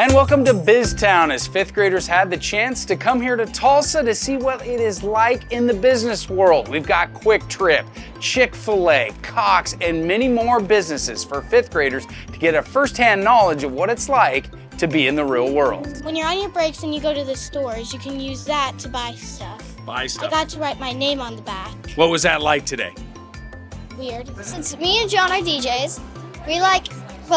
And welcome to BizTown, as fifth graders had the chance to come here to Tulsa to see what it is like in the business world. We've got Quick Trip, Chick-fil-A, Cox, and many more businesses for fifth graders to get a first-hand knowledge of what it's like to be in the real world. When you're on your breaks and you go to the stores, you can use that to buy stuff. I got to write my name on the back. What was that like today? Weird. Since me and John are DJs,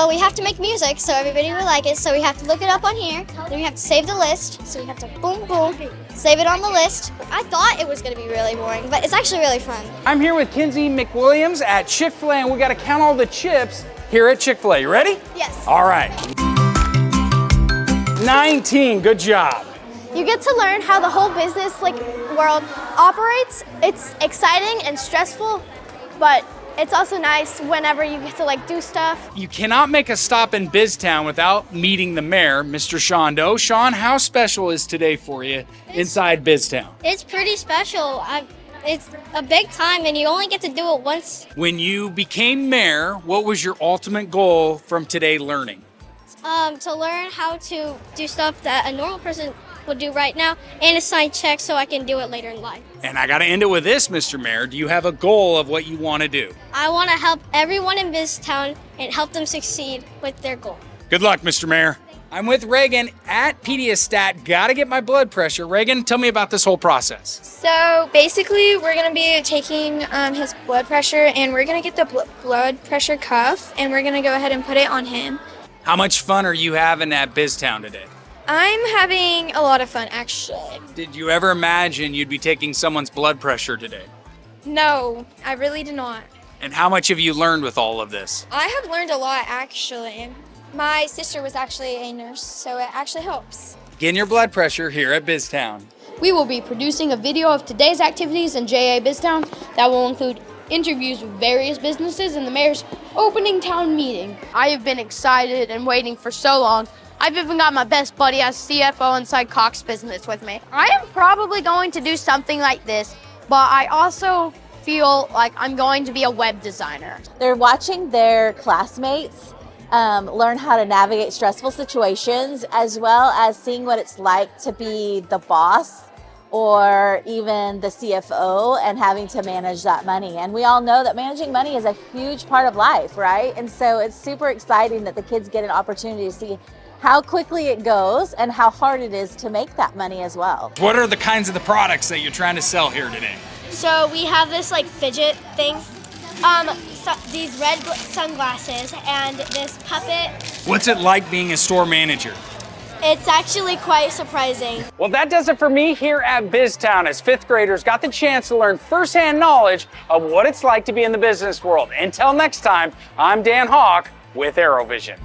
we have to make music so everybody will like it, so we have to look it up on here, then we have to save the list, so we have to boom, boom, save it on the list. I thought it was going to be really boring, but it's actually really fun. I'm here with Kinsey McWilliams at Chick-fil-A, and we got to count all the chips here at Chick-fil-A. You ready? Yes. All right. 19, good job. You get to learn how the whole business world operates. It's exciting and stressful, but it's also nice whenever you get to do stuff. You cannot make a stop in BizTown without meeting the mayor, Mr. Sean Doe. Sean, how special is today for you inside BizTown? It's pretty special. It's a big time and you only get to do it once. When you became mayor, what was your ultimate goal from today learning? To learn how to do stuff that a normal person would do right now and assign checks so I can do it later in life. And I got to end it with this, Mr. Mayor. Do you have a goal of what you want to do? I want to help everyone in BizTown and help them succeed with their goal. Good luck, Mr. Mayor. I'm with Reagan at Pediastat. Got to get my blood pressure. Reagan, tell me about this whole process. So basically, we're going to be taking his blood pressure, and we're going to get the blood pressure cuff, and we're going to go ahead and put it on him. How much fun are you having at BizTown today? I'm having a lot of fun, actually. Did you ever imagine you'd be taking someone's blood pressure today? No, I really did not. And how much have you learned with all of this? I have learned a lot, actually. My sister was actually a nurse, so it actually helps. Getting your blood pressure here at BizTown. We will be producing a video of today's activities in JA BizTown that will include interviews with various businesses and the mayor's opening town meeting. I have been excited and waiting for so long. I've even got my best buddy as CFO inside Cox Business with me. I am probably going to do something like this, but I also feel like I'm going to be a web designer. They're watching their classmates learn how to navigate stressful situations, as well as seeing what it's like to be the boss or even the CFO and having to manage that money. And we all know that managing money is a huge part of life, right? And so it's super exciting that the kids get an opportunity to see how quickly it goes and how hard it is to make that money as well. What are the kinds of the products that you're trying to sell here today? So we have this fidget thing, these red sunglasses and this puppet. What's it like being a store manager? It's actually quite surprising. Well, that does it for me here at BizTown, as fifth graders got the chance to learn firsthand knowledge of what it's like to be in the business world. Until next time, I'm Dan Hawk with AeroVision.